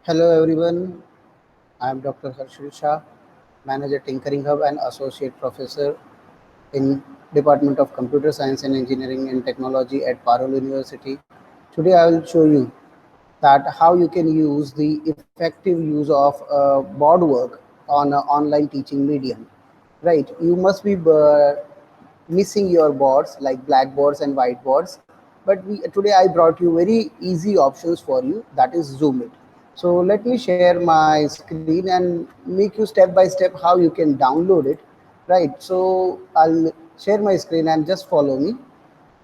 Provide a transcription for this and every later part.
Hello everyone, I am Dr. Harshil Shah, Manager Tinkering Hub and Associate Professor in Department of Computer Science and Engineering and Technology at Parul University. Today I will show you that how you can use the effective use of board work on an online teaching medium. Right, you must be missing your boards like blackboards and whiteboards, but today I brought you very easy options for you, that is Zoom it. So let me share my screen and make you step by step how you can download it. Right, so I'll share my screen and just follow me.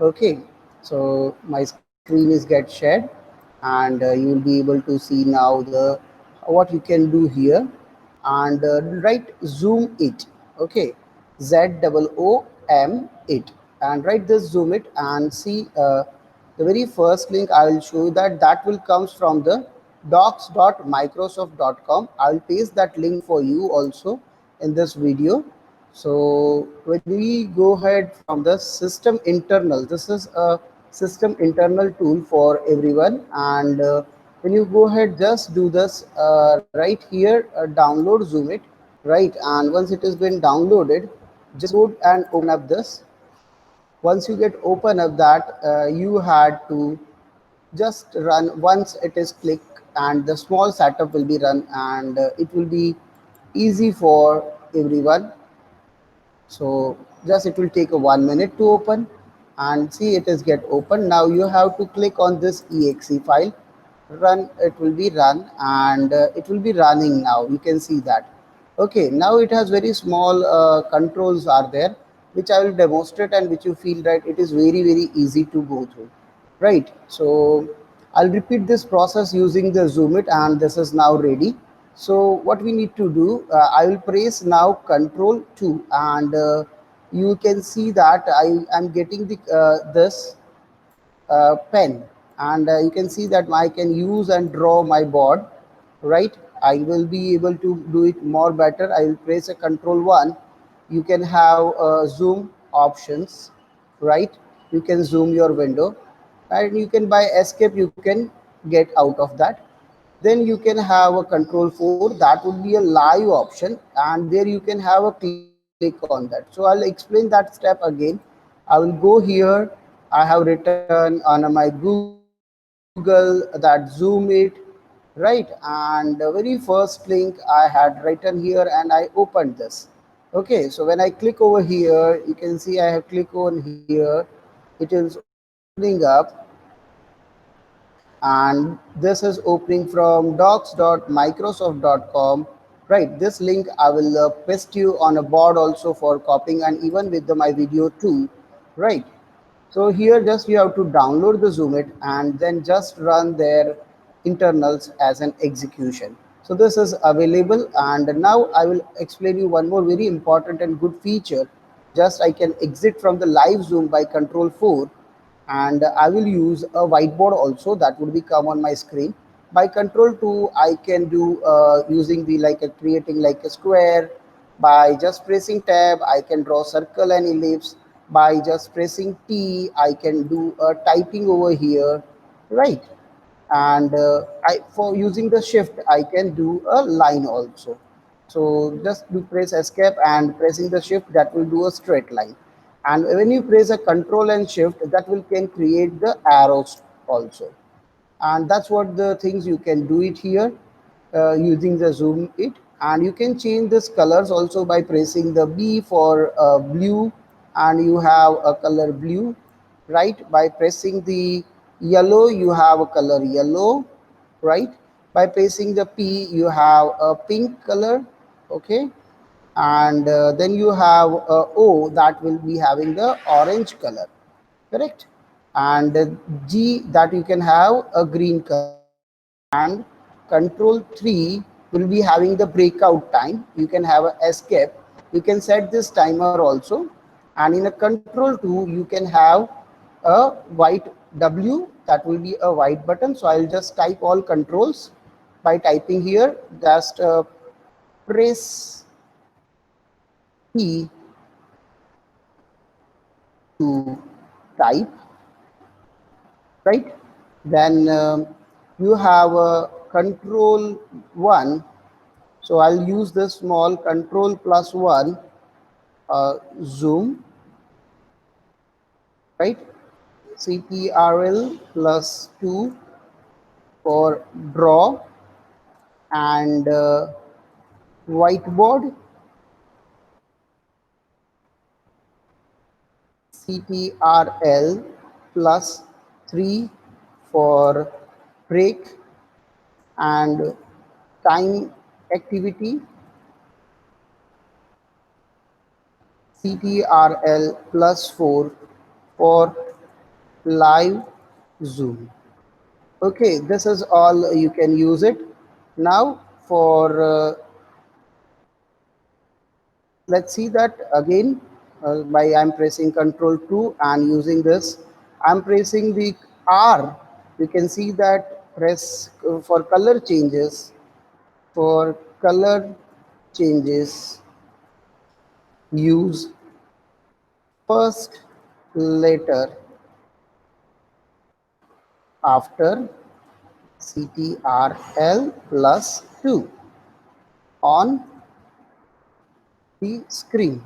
Okay, so my screen is get shared, and you will be able to see now the what you can do here, and write Zoom it. Okay, ZOOM it, and write this Zoom it and see the very first link I will show you that will comes from the docs.microsoft.com. I will paste that link for you also in this video. So when we go ahead from the system internal, this is a system internal tool for everyone, and when you go ahead, just do this right here, download Zoom it, right? And once it has been downloaded, just go and open up this. Once you get open up that, you had to just run once it is clicked, and the small setup will be run, and it will be easy for everyone. So just it will take a 1 minute to open, and see it is get open. Now you have to click on this exe file, run, it will be run, and it will be running now, you can see that. Okay, now it has very small controls are there, which I will demonstrate and which you feel that it is very easy to go through. Right, so I'll repeat this process using the Zoom it, and this is now ready. So what we need to do, I will press now Control 2, and you can see that I am getting the this pen, and you can see that I can use and draw my board. Right, I will be able to do it more better. I will press a Control 1. You can have zoom options. Right, you can zoom your window, and you can by escape you can get out of that. Then you can have a Control 4, that would be a live option, and there you can have a click on that. So I'll explain that step again. I will go here. I have written on my Google that Zoom it, right? And the very first link I had written here, and I opened this. Okay, so when I click over here, you can see I have click on here, it is opening up, and this is opening from docs.microsoft.com. Right, this link I will paste you on a board also for copying, and even with my video too. Right, so here just you have to download the Zoom it, and then just run their internals as an execution. So this is available, and now I will explain you one more very important and good feature. Just I can exit from the live Zoom by Control 4, and I will use a whiteboard also, that would be come on my screen. By Control 2, I can do using the like a creating like a square. By just pressing tab, I can draw circle and ellipse. By just pressing T, I can do a typing over here, right? And I for using the shift, I can do a line also. So just do press escape and pressing the shift, that will do a straight line. And when you press a control and shift, that will can create the arrows also. And that's what the things you can do it here using the Zoom it. And you can change this colors also by pressing the B for blue, and you have a color blue. Right, by pressing the yellow, you have a color yellow. Right, by pressing the P, you have a pink color. Okay, and then you have O, that will be having the orange color. Correct, and G, that you can have a green color. And Control 3 will be having the breakout time, you can have a escape, you can set this timer also. And in a Control 2, you can have a white W, that will be a white button. So I'll just type all controls by typing here, just press E to type. Right, then you have a control 1. So I'll use this small control plus 1 zoom, right? CTRL plus 2 for draw and whiteboard, CTRL plus 3 for break and time activity, CTRL plus 4 for live zoom. Okay, this is all you can use it. Now for let's see that again by I'm pressing Control 2 and using this. I'm pressing the R. You can see that press for color changes. For color changes, use first letter after CTRL plus 2 on the screen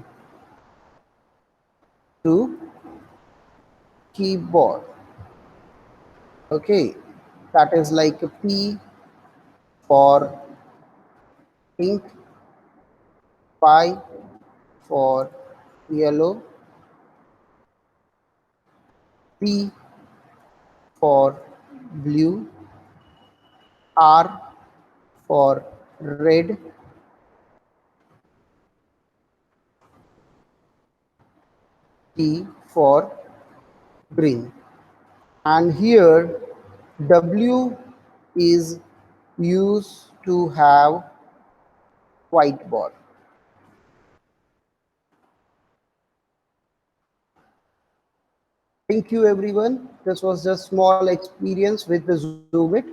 to keyboard. Okay, that is like P for pink, Y for yellow, P for blue, R for red, T for green. And here W is used to have whiteboard. Thank you everyone. This was just small experience with the Zoom it,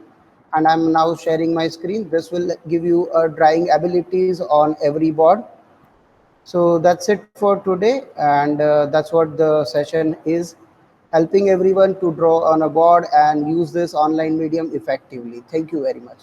and I'm now sharing my screen. This will give you drawing abilities on every board. So that's it for today, and that's what the session is, helping everyone to draw on a board and use this online medium effectively. Thank you very much.